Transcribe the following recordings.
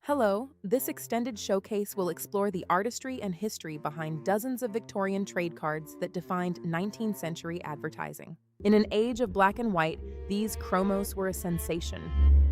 Hello, this extended showcase will explore the artistry and history behind dozens of Victorian trade cards that defined 19th century advertising. In an age of black and white, these chromos were a sensation.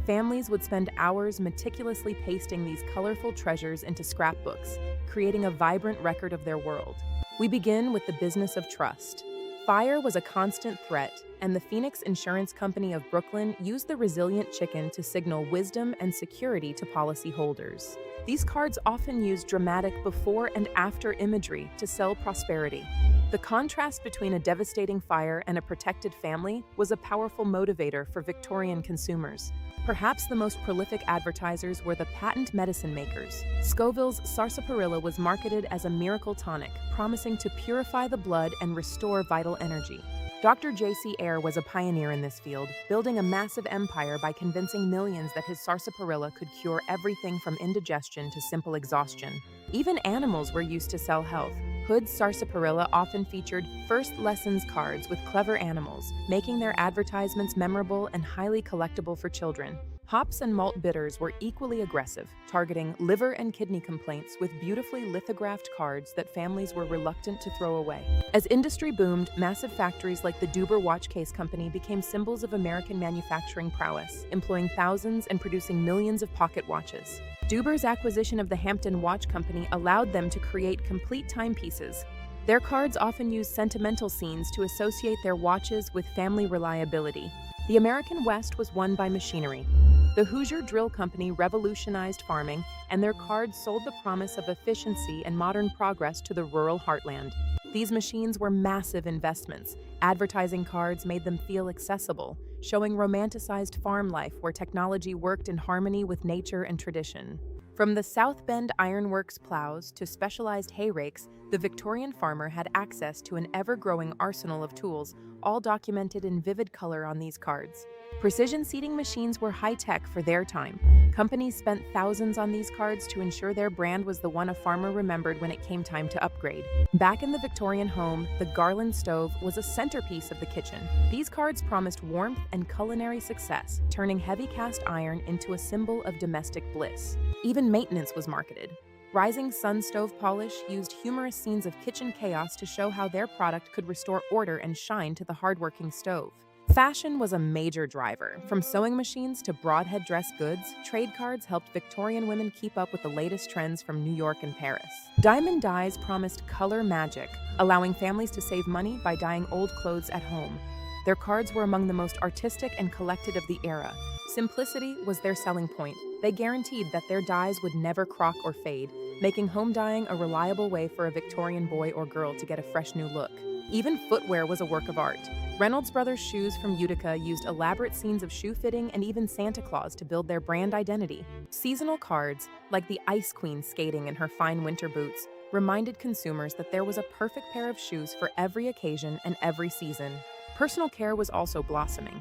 Families would spend hours meticulously pasting these colorful treasures into scrapbooks, creating a vibrant record of their world. We begin with the business of trust. Fire was a constant threat, and the Phenix Insurance Company of Brooklyn used the resilient chicken to signal wisdom and security to policyholders. These cards often used dramatic before and after imagery to sell prosperity. The contrast between a devastating fire and a protected family was a powerful motivator for Victorian consumers. Perhaps the most prolific advertisers were the patent medicine makers. Scoville's sarsaparilla was marketed as a miracle tonic, promising to purify the blood and restore vital energy. Dr. J.C. Eyre was a pioneer in this field, building a massive empire by convincing millions that his sarsaparilla could cure everything from indigestion to simple exhaustion. Even animals were used to sell health. Hood's sarsaparilla often featured first lessons cards with clever animals, making their advertisements memorable and highly collectible for children. Hops and malt bitters were equally aggressive, targeting liver and kidney complaints with beautifully lithographed cards that families were reluctant to throw away. As industry boomed, massive factories like the Duber Watch Case Company became symbols of American manufacturing prowess, employing thousands and producing millions of pocket watches. Duber's acquisition of the Hampton Watch Company allowed them to create complete timepieces. Their cards often used sentimental scenes to associate their watches with family reliability. The American West was won by machinery. The Hoosier Drill Company revolutionized farming, and their cards sold the promise of efficiency and modern progress to the rural heartland. These machines were massive investments. Advertising cards made them feel accessible, showing romanticized farm life where technology worked in harmony with nature and tradition. From the South Bend Ironworks plows to specialized hay rakes, the Victorian farmer had access to an ever-growing arsenal of tools, all documented in vivid color on these cards. Precision seeding machines were high-tech for their time. Companies spent thousands on these cards to ensure their brand was the one a farmer remembered when it came time to upgrade. Back in the Victorian home, the Garland stove was a centerpiece of the kitchen. These cards promised warmth and culinary success, turning heavy cast iron into a symbol of domestic bliss. Even maintenance was marketed. Rising Sun stove polish used humorous scenes of kitchen chaos to show how their product could restore order and shine to the hardworking stove. Fashion was a major driver. From sewing machines to broadhead dress goods, trade cards helped Victorian women keep up with the latest trends from New York and Paris. Diamond dyes promised color magic, allowing families to save money by dyeing old clothes at home. Their cards were among the most artistic and collected of the era. Simplicity was their selling point. They guaranteed that their dyes would never crock or fade, making home dyeing a reliable way for a Victorian boy or girl to get a fresh new look. Even footwear was a work of art. Reynolds Brothers shoes from Utica used elaborate scenes of shoe fitting and even Santa Claus to build their brand identity. Seasonal cards, like the Ice Queen skating in her fine winter boots, reminded consumers that there was a perfect pair of shoes for every occasion and every season. Personal care was also blossoming.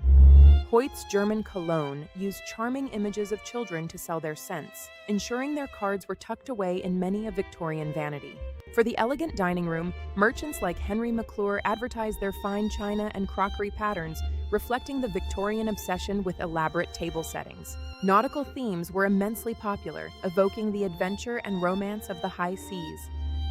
Hoyt's German cologne used charming images of children to sell their scents, ensuring their cards were tucked away in many a Victorian vanity. For the elegant dining room, merchants like Henry McClure advertised their fine china and crockery patterns, reflecting the Victorian obsession with elaborate table settings. Nautical themes were immensely popular, evoking the adventure and romance of the high seas.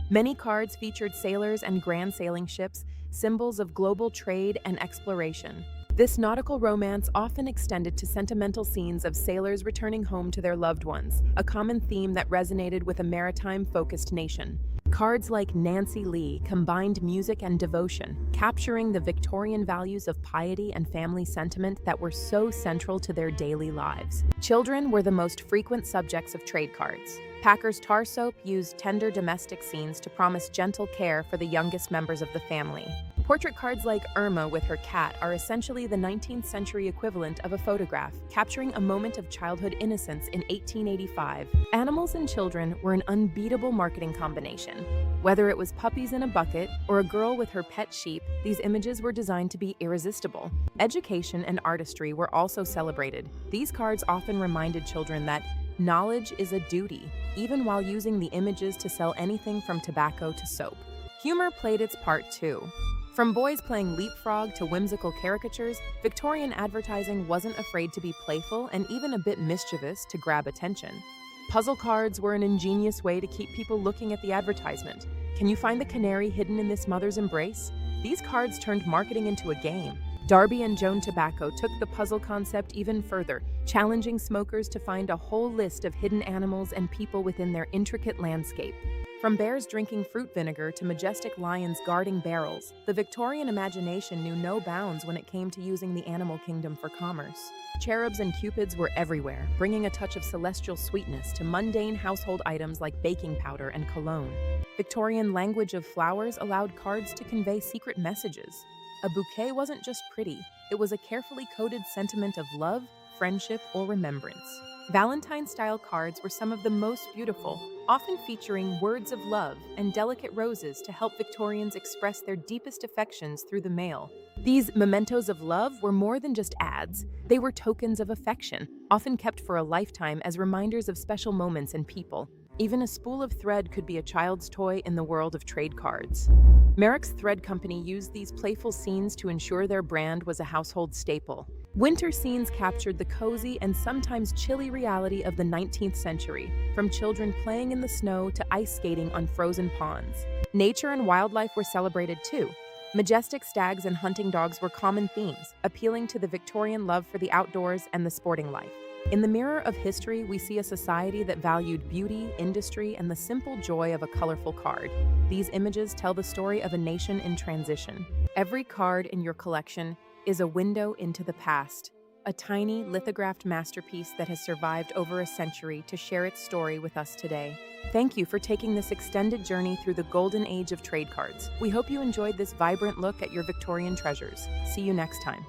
Many cards featured sailors and grand sailing ships, symbols of global trade and exploration. This nautical romance often extended to sentimental scenes of sailors returning home to their loved ones, a common theme that resonated with a maritime-focused nation. Cards like Nancy Lee combined music and devotion, capturing the Victorian values of piety and family sentiment that were so central to their daily lives. Children were the most frequent subjects of trade cards. Packer's tar soap used tender domestic scenes to promise gentle care for the youngest members of the family. Portrait cards like Irma with her cat are essentially the 19th century equivalent of a photograph, capturing a moment of childhood innocence in 1885. Animals and children were an unbeatable marketing combination. Whether it was puppies in a bucket or a girl with her pet sheep, these images were designed to be irresistible. Education and artistry were also celebrated. These cards often reminded children that knowledge is a duty, even while using the images to sell anything from tobacco to soap. Humor played its part too. From boys playing leapfrog to whimsical caricatures, Victorian advertising wasn't afraid to be playful and even a bit mischievous to grab attention. Puzzle cards were an ingenious way to keep people looking at the advertisement. Can you find the canary hidden in this mother's embrace? These cards turned marketing into a game. Darby and Joan Tobacco took the puzzle concept even further, challenging smokers to find a whole list of hidden animals and people within their intricate landscape. From bears drinking fruit vinegar to majestic lions guarding barrels, the Victorian imagination knew no bounds when it came to using the animal kingdom for commerce. Cherubs and cupids were everywhere, bringing a touch of celestial sweetness to mundane household items like baking powder and cologne. Victorian language of flowers allowed cards to convey secret messages. A bouquet wasn't just pretty, it was a carefully coded sentiment of love, friendship, or remembrance. Valentine-style cards were some of the most beautiful, often featuring words of love and delicate roses to help Victorians express their deepest affections through the mail. These mementos of love were more than just ads. They were tokens of affection, often kept for a lifetime as reminders of special moments and people. Even a spool of thread could be a child's toy in the world of trade cards. Merrick's Thread Company used these playful scenes to ensure their brand was a household staple. Winter scenes captured the cozy and sometimes chilly reality of the 19th century, from children playing in the snow to ice skating on frozen ponds. Nature and wildlife were celebrated too. Majestic stags and hunting dogs were common themes, appealing to the Victorian love for the outdoors and the sporting life. In the mirror of history, we see a society that valued beauty, industry, and the simple joy of a colorful card. These images tell the story of a nation in transition. Every card in your collection is a window into the past, a tiny lithographed masterpiece that has survived over a century to share its story with us today. Thank you for taking this extended journey through the golden age of trade cards. We hope you enjoyed this vibrant look at your Victorian treasures. See you next time.